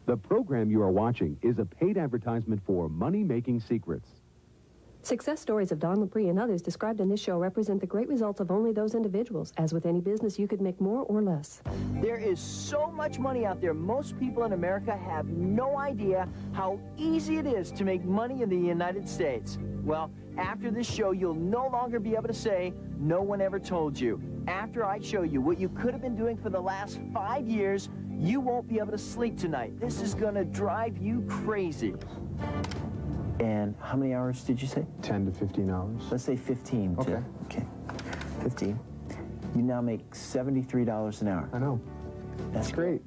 The program you are watching is a paid advertisement for Money-Making Secrets. Success stories of Don Lapre and others described in this show represent the great results of only those individuals. As with any business, you could make more or less. There is so much money out there. Most people in America have no idea how easy it is to make money in the United States. Well, after this show, you'll no longer be able to say, no one ever told you. After I show you what you could have been doing for the last 5 years, you won't be able to sleep tonight. This is going to drive you crazy. And how many hours did you say? 10 to 15 hours. Let's say 15. Okay. Okay. 15. You now make $73 an hour. I know. That's great.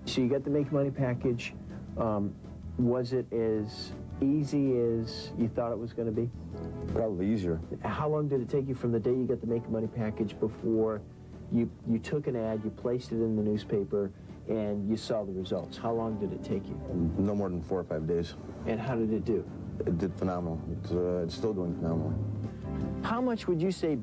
So you got the Make Money package. Was it as easy as you thought it was going to be? Probably easier. How long did it take you from the day you got the Make Money package before you took an ad, you placed it in the newspaper, and you saw the results? How long did it take you? No more than 4 or 5 days. And how did it do? It did phenomenal. It's still doing phenomenal. How much would you say,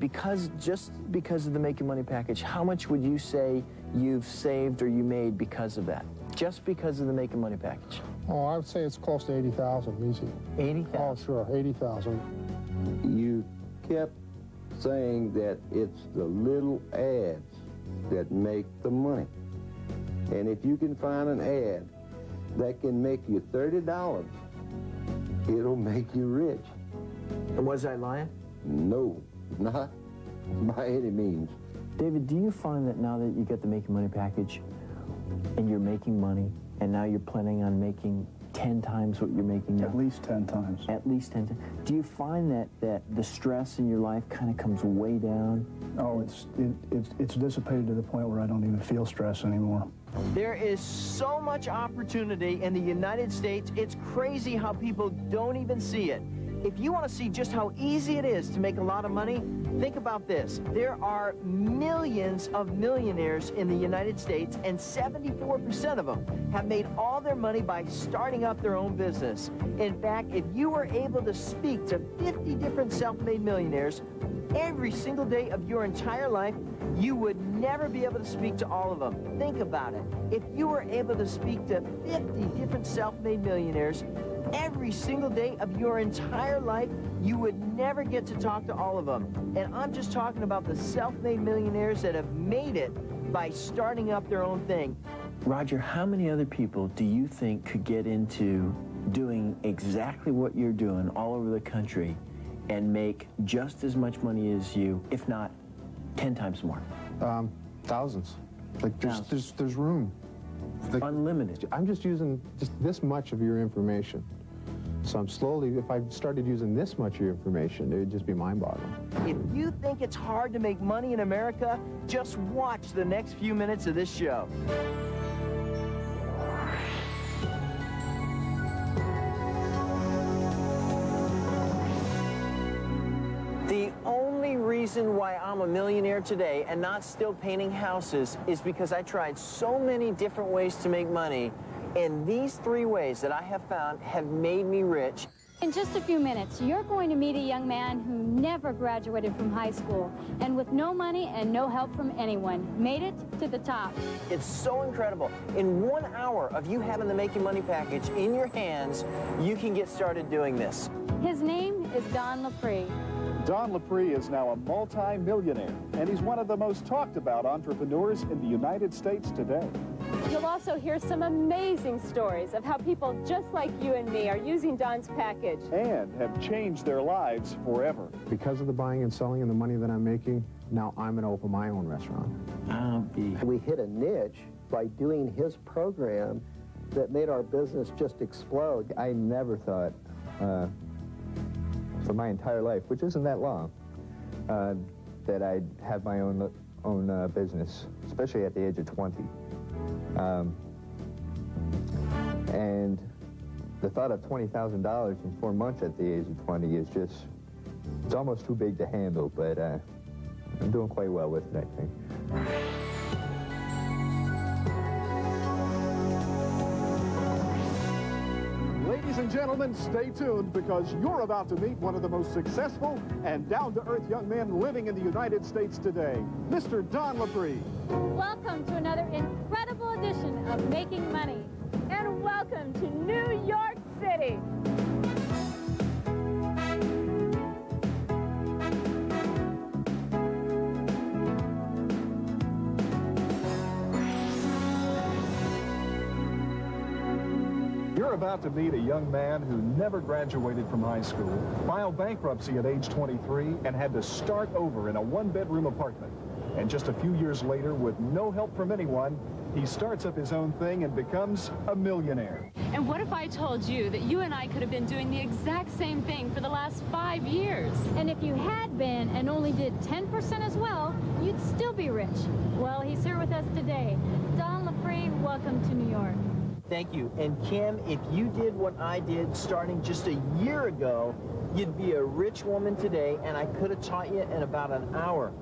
just because of the Making Money package, how much would you say you've saved or you made because of that? Just because of the Making Money package? Oh, I would say it's close to 80,000, easy. 80,000? Oh, sure, 80,000. You kept saying that it's the little ads that make the money. And if you can find an ad that can make you $30, it'll make you rich. And was I lying? No, not by any means. David, do you find that now that you get the Making Money package and you're making money, and now you're planning on making 10 times what you're making now? At least 10 times. At least 10 times. Do you find that the stress in your life kind of comes way down? Oh, it's dissipated to the point where I don't even feel stress anymore. There is so much opportunity in the United States. It's crazy how people don't even see it. If you want to see just how easy it is to make a lot of money, think about this. There are millions of millionaires in the United States, and 74% of them have made all their money by starting up their own business. In fact, if you were able to speak to 50 different self-made millionaires every single day of your entire life, you would never be able to speak to all of them. Think about it. If you were able to speak to 50 different self-made millionaires every single day of your entire life, you would never get to talk to all of them. And I'm just talking about the self-made millionaires that have made it by starting up their own thing. Roger, how many other people do you think could get into doing exactly what you're doing all over the country and make just as much money as you, if not 10 times more? Thousands. Like there's room. Like, unlimited. I'm just using just this much of your information. So I'm slowly, if I started using this much of your information, it would just be mind-boggling. If you think it's hard to make money in America, just watch the next few minutes of this show. The only reason why I'm a millionaire today and not still painting houses is because I tried so many different ways to make money, and these 3 ways that I have found have made me rich. In just a few minutes, you're going to meet a young man who never graduated from high school and with no money and no help from anyone, made it to the top. It's so incredible. In 1 hour of you having the Making Money package in your hands, you can get started doing this. His name is Don Lapre. Don Lapre is now a multi-millionaire, and he's one of the most talked about entrepreneurs in the United States today. You'll also hear some amazing stories of how people just like you and me are using Don's package. And have changed their lives forever. Because of the buying and selling and the money that I'm making, now I'm going to open my own restaurant. We hit a niche by doing his program that made our business just explode. I never thought, for my entire life, which isn't that long, that I'd have my own business, especially at the age of 20. And the thought of $20,000 in 4 months at the age of 20 is just, it's almost too big to handle, but I'm doing quite well with it, I think. Ladies and gentlemen, stay tuned because you're about to meet one of the most successful and down-to-earth young men living in the United States today, Mr. Don Lapre. Welcome to another incredible edition of Making Money. And welcome to New York City. You're about to meet a young man who never graduated from high school, filed bankruptcy at age 23, and had to start over in a one-bedroom apartment. And just a few years later, with no help from anyone, he starts up his own thing and becomes a millionaire. And what if I told you that you and I could have been doing the exact same thing for the last 5 years? And if you had been and only did 10% as well, you'd still be rich. Well, he's here with us today. Don Lapre, welcome to New York. Thank you. And Kim, if you did what I did starting just a year ago, you'd be a rich woman today, and I could have taught you in about an hour.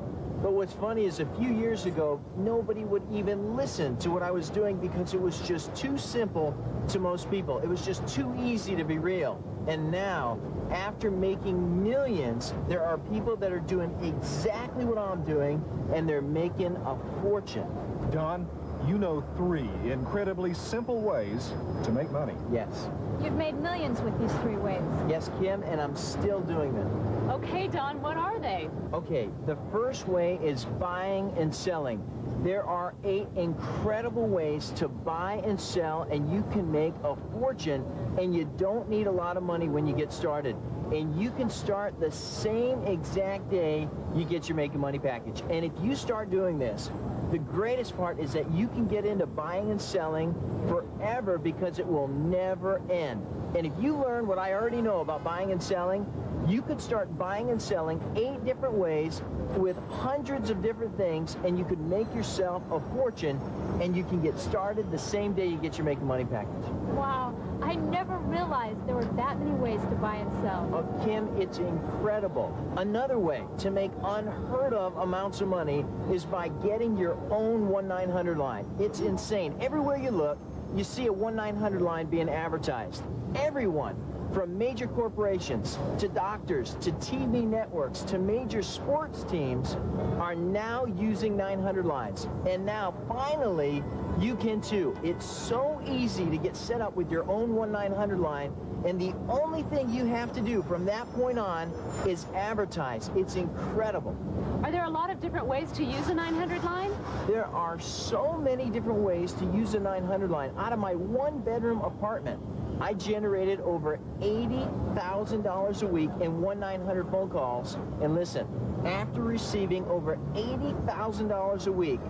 But what's funny is a few years ago, nobody would even listen to what I was doing because it was just too simple to most people. It was just too easy to be real. And now, after making millions, there are people that are doing exactly what I'm doing, and they're making a fortune. Don, you know 3 incredibly simple ways to make money. Yes. You've made millions with these 3 ways. Yes, Kim, and I'm still doing them. Okay, Don, what are they? Okay, the first way is buying and selling. There are 8 incredible ways to buy and sell, and you can make a fortune, and you don't need a lot of money when you get started. And you can start the same exact day you get your Making Money package. And if you start doing this, the greatest part is that you can get into buying and selling forever because it will never end. And if you learn what I already know about buying and selling, you could start buying and selling 8 different ways with hundreds of different things, and you could make yourself a fortune, and you can get started the same day you get your Making Money package. Wow, I never realized there were that many ways to buy and sell. Oh, Kim, it's incredible. Another way to make unheard of amounts of money is by getting your own 1-900 line. It's insane. Everywhere you look, you see a 1-900 line being advertised. Everyone, from major corporations to doctors to TV networks to major sports teams, are now using 900 lines. And now, finally, you can too. It's so easy to get set up with your own 1-900 line, and the only thing you have to do from that point on is advertise. It's incredible. Are there a lot of different ways to use a 900 line? There are so many different ways to use a 900 line. Out of my one-bedroom apartment, I generated over $80,000 a week in 1-900 phone calls. And listen, after receiving over $80,000 a week,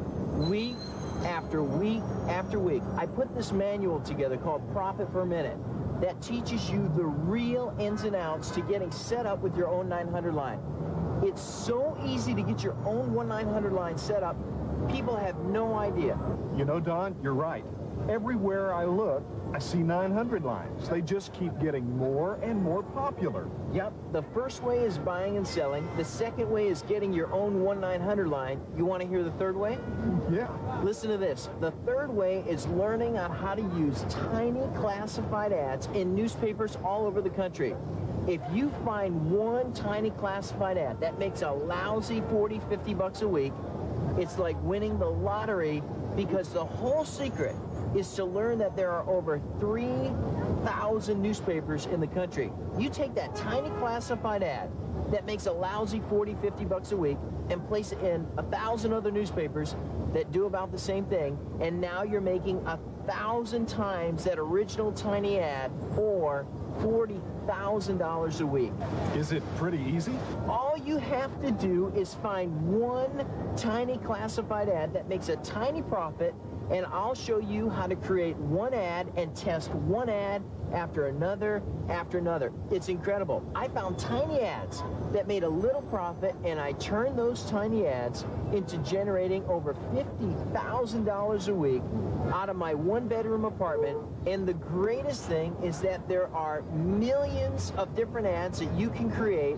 week after week after week, I put this manual together called Profit Per Minute that teaches you the real ins and outs to getting set up with your own 900 line. It's so easy to get your own 1-900 line set up, people have no idea. You know, Don, you're right. Everywhere I look, I see 900 lines. They just keep getting more and more popular. Yep, the first way is buying and selling. The second way is getting your own 1-900 line. You want to hear the third way? Yeah. Listen to this. The third way is learning on how to use tiny classified ads in newspapers all over the country. If you find one tiny classified ad that makes a lousy 40, 50 bucks a week, it's like winning the lottery, because the whole secret is to learn that there are over 3,000 newspapers in the country. You take that tiny classified ad that makes a lousy 40, 50 bucks a week and place it in 1,000 other newspapers that do about the same thing, and now you're making 1,000 times that original tiny ad, or $40,000 a week. Is it pretty easy? All you have to do is find one tiny classified ad that makes a tiny profit, and I'll show you how to create one ad and test one ad after another after another. It's incredible. I found tiny ads that made a little profit, and I turned those tiny ads into generating over $50,000 a week out of my one-bedroom apartment. And the greatest thing is that there are millions of different ads that you can create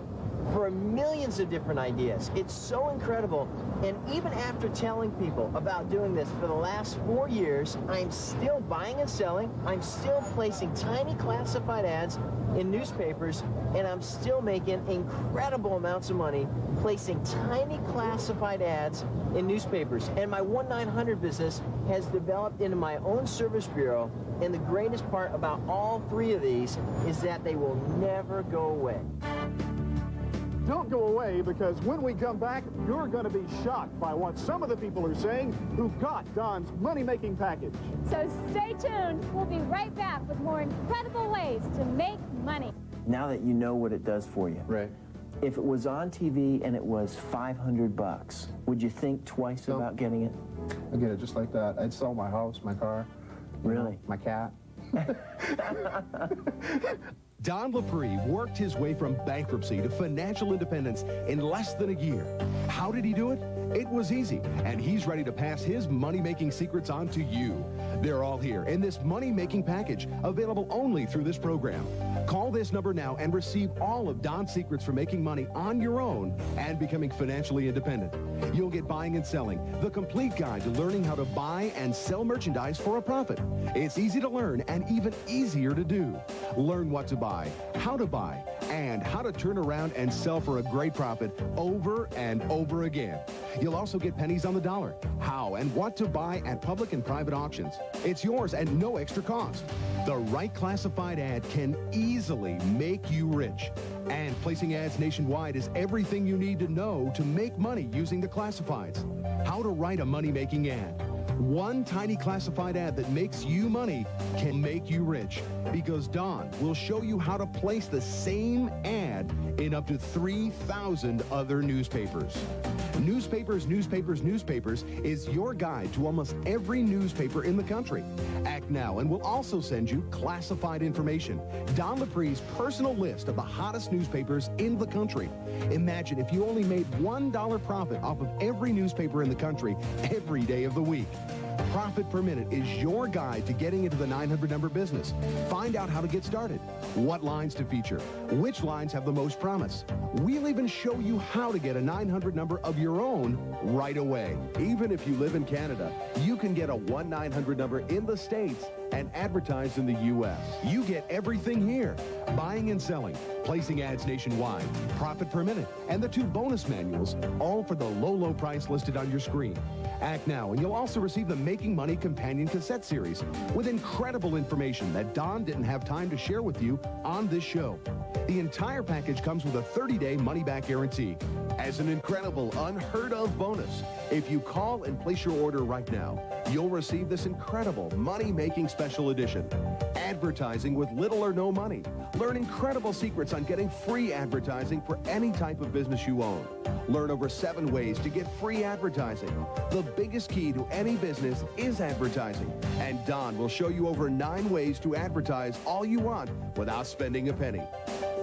for millions of different ideas. It's so incredible. And even after telling people about doing this for the last 4 years, I'm still buying and selling. I'm still placing tiny classified ads in newspapers, and I'm still making incredible amounts of money placing tiny classified ads in newspapers. And my 1-900 business has developed into my own service bureau, and the greatest part about all 3 of these is that they will never go away. Don't go away, because when we come back, you're going to be shocked by what some of the people are saying who've got Don's money-making package. So stay tuned. We'll be right back with more incredible ways to make money. Now that you know what it does for you. Right. If it was on TV and it was $500, would you think twice about getting it? I'd get it just like that. I'd sell my house, my car. Really? My cat. Don Lapre worked his way from bankruptcy to financial independence in less than a year. How did he do it? It was easy, and he's ready to pass his money-making secrets on to you. They're all here in this money-making package, available only through this program. Call this number now and receive all of Don's secrets for making money on your own and becoming financially independent. You'll get Buying and Selling, the complete guide to learning how to buy and sell merchandise for a profit. It's easy to learn and even easier to do. Learn what to buy, how to buy, and how to turn around and sell for a great profit over and over again. You'll also get pennies on the dollar, how and what to buy at public and private auctions. It's yours and no extra cost. The right classified ad can easily make you rich. And placing ads nationwide is everything you need to know to make money using the classifieds. How to write a money-making ad. One tiny classified ad that makes you money can make you rich, because Don will show you how to place the same ad in up to 3,000 other newspapers. Newspapers, Newspapers, Newspapers is your guide to almost every newspaper in the country. Act now and we'll also send you classified information, Don Lapre's personal list of the hottest newspapers in the country. Imagine if you only made $1 profit off of every newspaper in the country every day of the week. Profit Per Minute is your guide to getting into the 900 number business. Find out how to get started, what lines to feature, which lines have the most promise. We'll even show you how to get a 900 number of your own right away. Even if you live in Canada, you can get a 1-900 number in the States and advertise in the U.S. You get everything here. Buying and selling, placing ads nationwide, Profit Per Minute, and the 2 bonus manuals, all for the low price listed on your screen. Act now, and you'll also receive the Making Money Companion Cassette Series with incredible information that Don didn't have time to share with you on this show. The entire package comes with a 30-day money-back guarantee. As an incredible, unheard-of bonus, if you call and place your order right now, you'll receive this incredible money-making special edition. Advertising with little or no money. Learn incredible secrets on getting free advertising for any type of business you own. Learn over 7 ways to get free advertising. The biggest key to any business is advertising. And Don will show you over 9 ways to advertise all you want without spending a penny.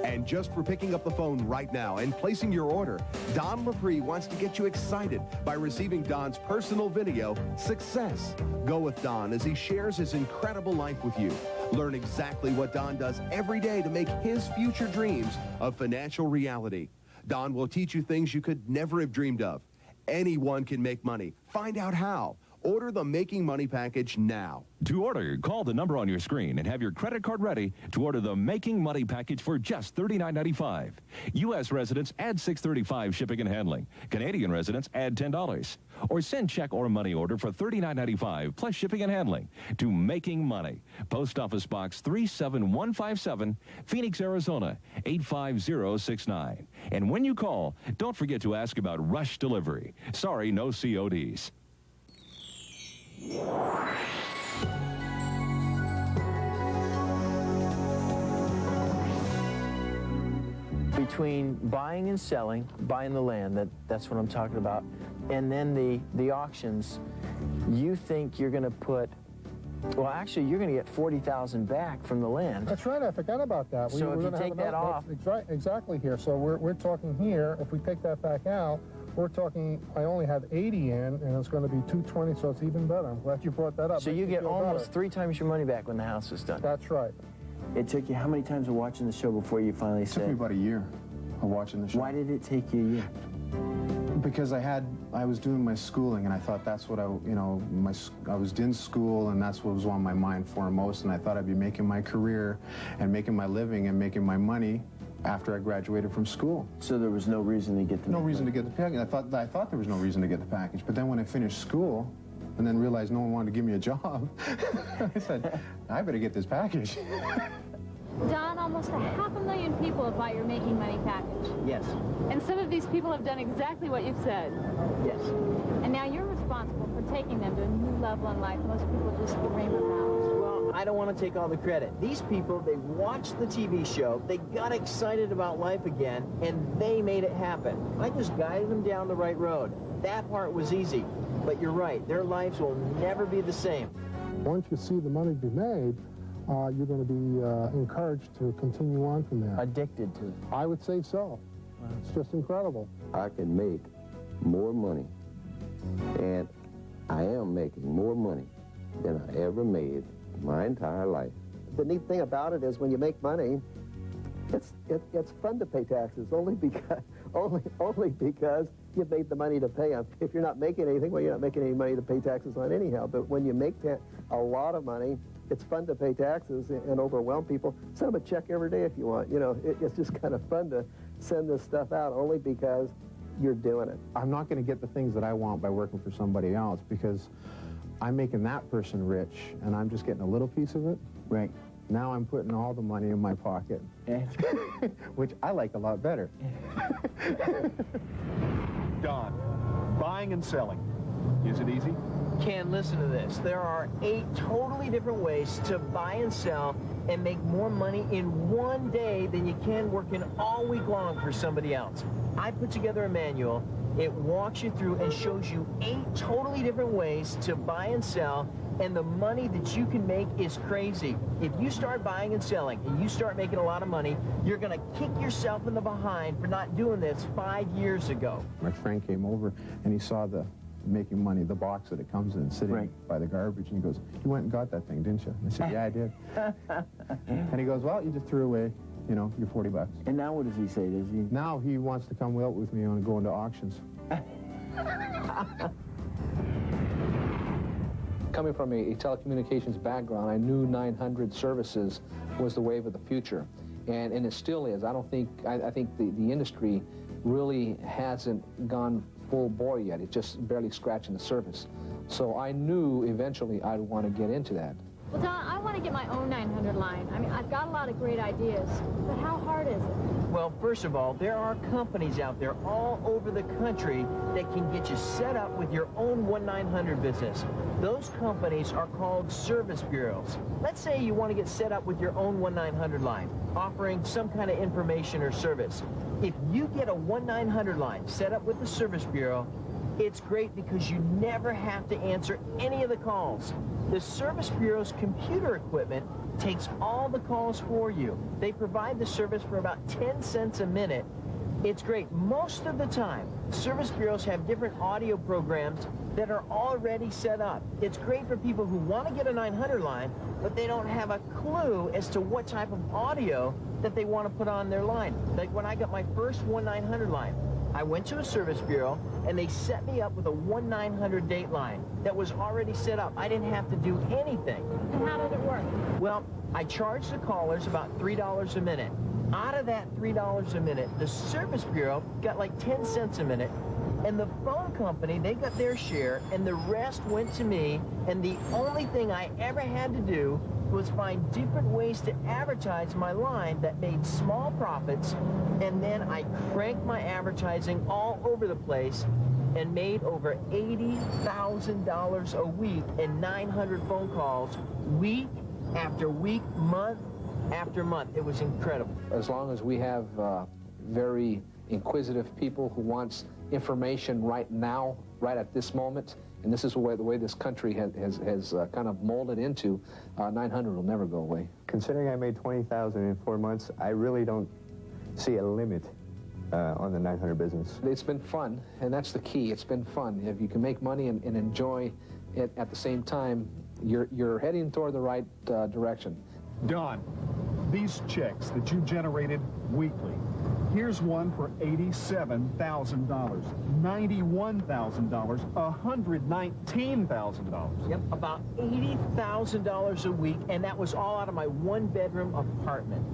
And just for picking up the phone right now and placing your order, Don Lapre wants to get you excited by receiving Don's personal video, Success. Go with Don as he shares his incredible life with you. Learn exactly what Don does every day to make his future dreams a financial reality. Don will teach you things you could never have dreamed of. Anyone can make money. Find out how. Order the Making Money package now. To order, call the number on your screen and have your credit card ready to order the Making Money package for just $39.95. U.S. residents add $6.35 shipping and handling. Canadian residents add $10. Or send check or money order for $39.95 plus shipping and handling to Making Money. Post Office Box 37157, Phoenix, Arizona 85069. And when you call, don't forget to ask about rush delivery. Sorry, no CODs. Between buying and selling, buying the land, that's what I'm talking about, and then the auctions, you think you're going to put, well, actually, you're going to get $40,000 back from the land. That's right. I forgot about that. So if you take that off. Exactly here. So we're talking here, if we take that back out, we're talking, I only have 80 in, and it's going to be 220, so it's even better. I'm glad you brought that up. So you get almost 3 times your money back when the house is done. That's right. It took you how many times of watching the show before you finally said? It took me about a year. of watching the show. Why did it take you a year? Because I was doing my schooling, and I thought that's what I was in school, and that's what was on my mind foremost, and I thought I'd be making my career and making my living and making my money after I graduated from school. So there was no reason to get the to get the package. I thought there was no reason to get the package, but then when I finished school and then realized no one wanted to give me a job, I said, I better get this package. Don, almost 500,000 people have bought your Making Money package. Yes. And some of these people have done exactly what you've said. Yes. And now you're responsible for taking them to a new level in life most people just dream about. Well, I don't want to take all the credit. These people, they watched the TV show, they got excited about life again, and they made it happen. I just guided them down the right road. That part was easy. But you're right, their lives will never be the same. Once you see the money be made, you're going to be encouraged to continue on from there. Addicted to it. I would say so. It's just incredible. I can make more money, and I am making more money than I ever made my entire life. The neat thing about it is when you make money, it's fun to pay taxes only because you've made the money to pay them. If you're not making anything, well, you're not making any money to pay taxes on anyhow. But when you make a lot of money, it's fun to pay taxes and overwhelm people. Send them a check every day if you want. You know, it's just kind of fun to send this stuff out only because you're doing it. I'm not going to get the things that I want by working for somebody else because I'm making that person rich and I'm just getting a little piece of it. Right. Now I'm putting all the money in my pocket, which I like a lot better. Don, buying and selling, is it easy? Ken, listen to this. There are 8 totally different ways to buy and sell and make more money in one day than you can working all week long for somebody else. I put together a manual. It walks you through and shows you 8 totally different ways to buy and sell, and the money that you can make is crazy. If you start buying and selling and you start making a lot of money, you're going to kick yourself in the behind for not doing this 5 years ago. My friend came over and he saw the Making Money, the box that it comes in, sitting by the garbage, and he goes, "You went and got that thing, didn't you?" And I said, "Yeah, I did." And he goes, "Well, you just threw away, you know, your 40 bucks. And now what does he say? Does he? Now he wants to come out with me and go into auctions. Coming from a telecommunications background, I knew 900 services was the wave of the future, and it still is. I think the industry really hasn't gone full bore yet. It's just barely scratching the surface. So I knew eventually I'd want to get into that. Well, Don, I want to get my own 900 line. I mean, I've got a lot of great ideas, but how hard is it? Well, first of all, there are companies out there all over the country that can get you set up with your own 1-900 business. Those companies are called service bureaus. Let's say you want to get set up with your own 1-900 line, offering some kind of information or service. If you get a 1-900 line set up with the service bureau, it's great because you never have to answer any of the calls. The service bureau's computer equipment takes all the calls for you. They provide the service for about 10 cents a minute. It's great. Most of the time, service bureaus have different audio programs that are already set up. It's great for people who want to get a 900 line, but they don't have a clue as to what type of audio that they want to put on their line. Like when I got my first 1-900 line, I went to a service bureau and they set me up with a 1-900 date line that was already set up. I didn't have to do anything. And how did it work? Well, I charged the callers about $3 a minute. Out of that $3 a minute, the service bureau got like 10 cents a minute, and the phone company, they got their share, and the rest went to me, and the only thing I ever had to do was find different ways to advertise my line that made small profits, and then I cranked my advertising all over the place and made over $80,000 a week in 900 phone calls, week after week, month after month. It was incredible. As long as we have very inquisitive people who wants information right now, right at this moment, and this is the way this country has kind of molded into, 900 will never go away. Considering I made $20,000 in 4 months, I really don't see a limit on the 900 business. It's been fun, and that's the key. It's been fun. If you can make money and enjoy it at the same time, you're heading toward the right direction. Don, these checks that you generated weekly, Here's one for $87,000, $91,000, $119,000. Yep, about $80,000 a week, and that was all out of my one-bedroom apartment.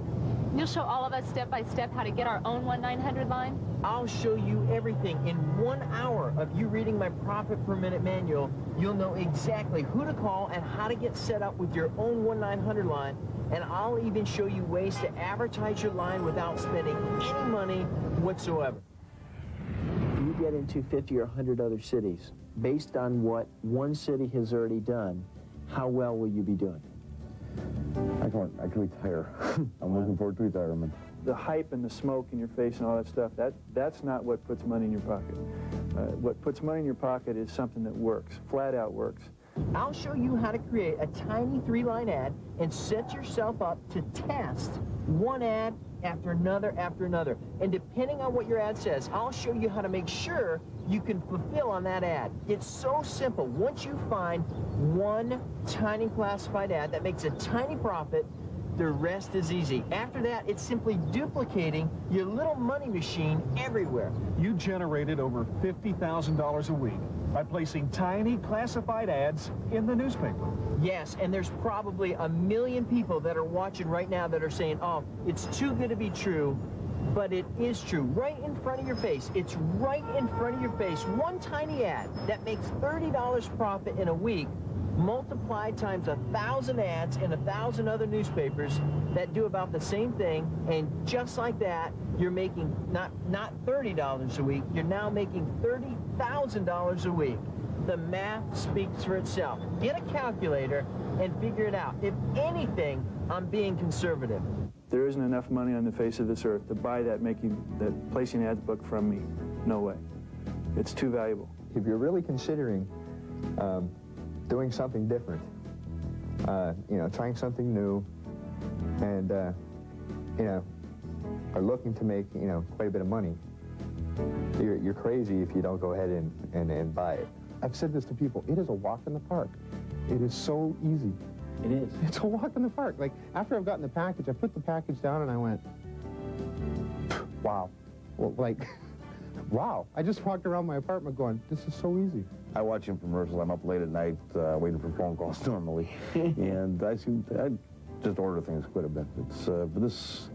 You'll show all of us step by step how to get our own 1-900 line? I'll show you everything. In 1 hour of you reading my profit per minute manual, you'll know exactly who to call and how to get set up with your own 1-900 line. And I'll even show you ways to advertise your line without spending any money whatsoever. You get into 50 or 100 other cities. Based on what one city has already done, how well will you be doing? I can retire. I'm looking forward to retirement. The hype and the smoke in your face and all that stuff, that's not what puts money in your pocket. What puts money in your pocket is something that works, flat out works. I'll show you how to create a tiny 3-line ad and set yourself up to test one ad after another after another. And depending on what your ad says, I'll show you how to make sure you can fulfill on that ad. It's so simple. Once you find one tiny classified ad that makes a tiny profit, the rest is easy. After that, it's simply duplicating your little money machine everywhere. You generated over $50,000 a week by placing tiny classified ads in the newspaper. Yes, and there's probably 1 million people that are watching right now that are saying, oh, it's too good to be true, but it is true. Right in front of your face. It's right in front of your face. One tiny ad that makes $30 profit in a week multiplied times 1,000 ads in 1,000 other newspapers that do about the same thing, and just like that, you're making not $30 a week, you're now making $30,000 a week. The math speaks for itself. Get a calculator and figure it out. If anything, I'm being conservative. There isn't enough money on the face of this earth to buy that placing ads book from me. No way. It's too valuable. If you're really considering doing something different, trying something new, and, are looking to make, quite a bit of money, you're crazy if you don't go ahead and buy it. I've said this to people, it is a walk in the park. It is so easy. It is. It's a walk in the park. Like, after I've gotten the package, I put the package down and I went, wow. Well, like, wow. I just walked around my apartment going, this is so easy. I watch infomercials. I'm up late at night waiting for phone calls normally, and I just order things quite a bit. But this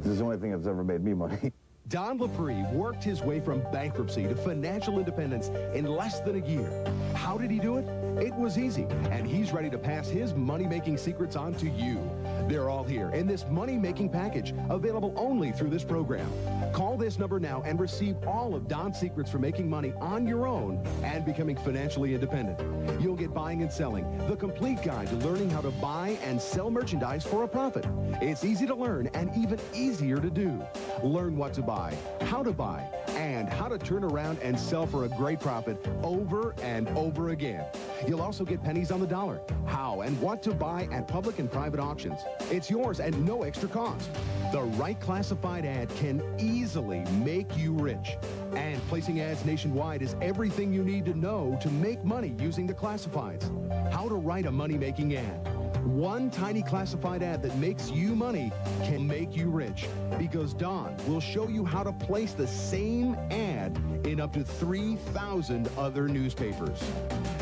is the only thing that's ever made me money. Don Lapre worked his way from bankruptcy to financial independence in less than a year. How did he do it? It was easy, and he's ready to pass his money-making secrets on to you. They're all here in this money-making package, available only through this program. Call this number now and receive all of Don's secrets for making money on your own and becoming financially independent. You'll get buying and selling, the complete guide to learning how to buy and sell merchandise for a profit. It's easy to learn and even easier to do. Learn what to buy, how to buy, and how to turn around and sell for a great profit over and over again. You'll also get pennies on the dollar, how and what to buy at public and private auctions. It's yours and no extra cost. The right classified ad can easily make you rich. And placing ads nationwide is everything you need to know to make money using the classifieds. How to write a money-making ad. One tiny classified ad that makes you money can make you rich, because Don will show you how to place the same ad in up to 3,000 other newspapers.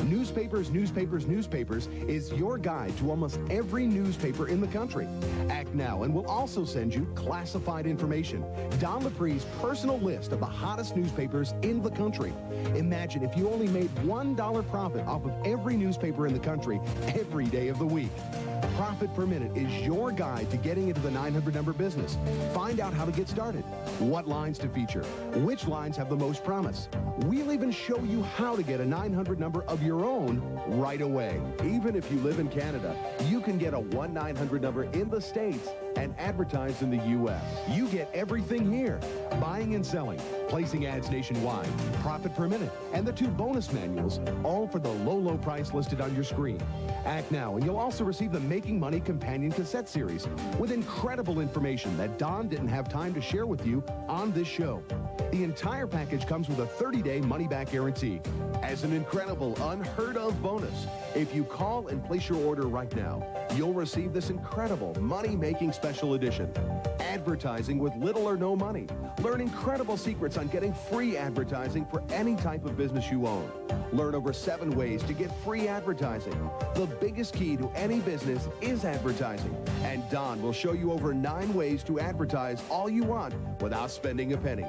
Newspapers, Newspapers, Newspapers is your guide to almost every newspaper in the country. Act now and we'll also send you classified information. Don Lapre's personal list of the hottest newspapers in the country. Imagine if you only made $1 profit off of every newspaper in the country every day of the week. Profit Per Minute is your guide to getting into the 900 number business. Find out how to get started, what lines to feature, which lines have the most promise. We'll even show you how to get a 900 number of your own right away. Even if you live in Canada, you can get a 1-900 number in the States and advertise in the U.S. You get everything here. Buying and selling, placing ads nationwide, Profit Per Minute, and the 2 bonus manuals, all for the low, low price listed on your screen. Act now, and you'll also receive the Making Money Companion Cassette Series with incredible information that Don didn't have time to share with you on this show. The entire package comes with a 30-day money-back guarantee. As an incredible, unheard-of bonus, if you call and place your order right now, you'll receive this incredible money-making special edition. Advertising with little or no money. Learn incredible secrets on getting free advertising for any type of business you own. Learn over 7 ways to get free advertising. The biggest key to any business is advertising. And Don will show you over 9 ways to advertise all you want without spending a penny.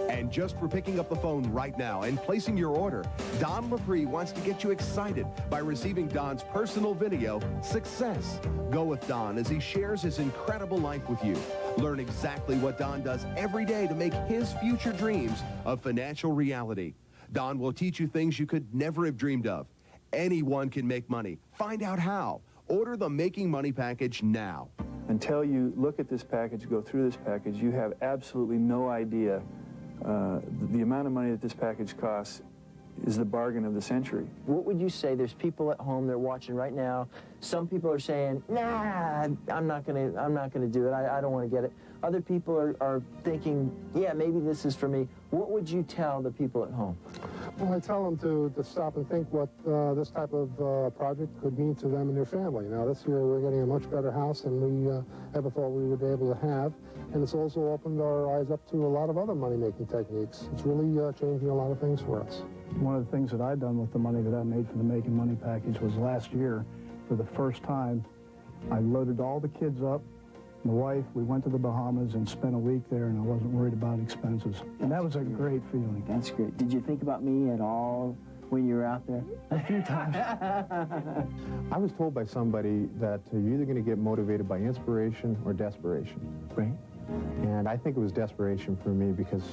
And just for picking up the phone right now and placing your order, Don Lapre wants to get you excited by receiving Don's personal video, Success. Go with Don as he shares his incredible life with you. Learn exactly what Don does every day to make his future dreams a financial reality. Don will teach you things you could never have dreamed of. Anyone can make money. Find out how. Order the Making Money package now. Until you look at this package, go through this package, you have absolutely no idea. The amount of money that this package costs is the bargain of the century. What would you say? There's people at home, they're watching right now. Some people are saying, nah, I'm not gonna do it. I don't want to get it. Other people are thinking, yeah, maybe this is for me. What would you tell the people at home? Well, I tell them to stop and think what this type of project could mean to them and their family. Now, this year we're getting a much better house than we ever thought we would be able to have, and it's also opened our eyes up to a lot of other money-making techniques. It's really changing a lot of things for us. One of the things that I've done with the money that I made from the Making Money package was last year, for the first time, I loaded all the kids up. The wife, we went to the Bahamas and spent a week there, and I wasn't worried about expenses. And that was a great feeling. That's great. Did you think about me at all when you were out there? A few times. I was told by somebody that you're either going to get motivated by inspiration or desperation. Right. And I think it was desperation for me because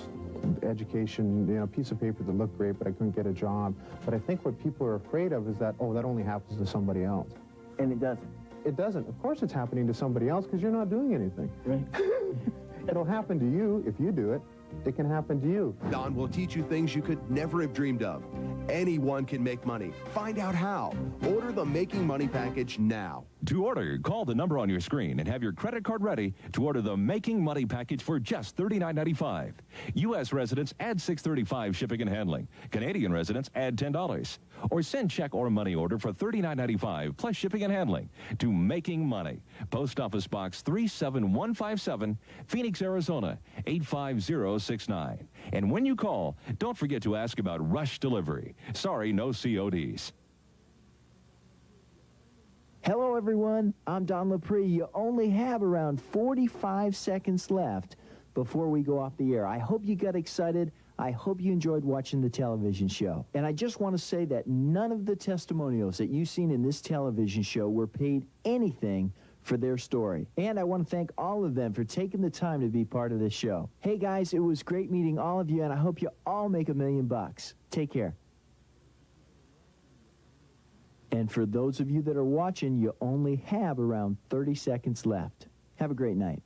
education, you know, a piece of paper that looked great, but I couldn't get a job. But I think what people are afraid of is that, oh, that only happens to somebody else. And it doesn't. It doesn't. Of course it's happening to somebody else because you're not doing anything. Right. It'll happen to you if you do it. It can happen to you. Don will teach you things you could never have dreamed of. Anyone can make money. Find out how. Order the Making Money package now. To order, call the number on your screen and have your credit card ready to order the Making Money package for just $39.95. U.S. residents add $6.35 shipping and handling. Canadian residents add $10. Or send check or money order for $39.95 plus shipping and handling to Making Money. Post Office Box 37157, Phoenix, Arizona 85069. And when you call, don't forget to ask about rush delivery. Sorry, no CODs. Hello, everyone. I'm Don Lapre. You only have around 45 seconds left before we go off the air. I hope you got excited. I hope you enjoyed watching the television show. And I just want to say that none of the testimonials that you've seen in this television show were paid anything for their story. And I want to thank all of them for taking the time to be part of this show. Hey, guys, it was great meeting all of you, and I hope you all make $1 million. Take care. And for those of you that are watching, you only have around 30 seconds left. Have a great night.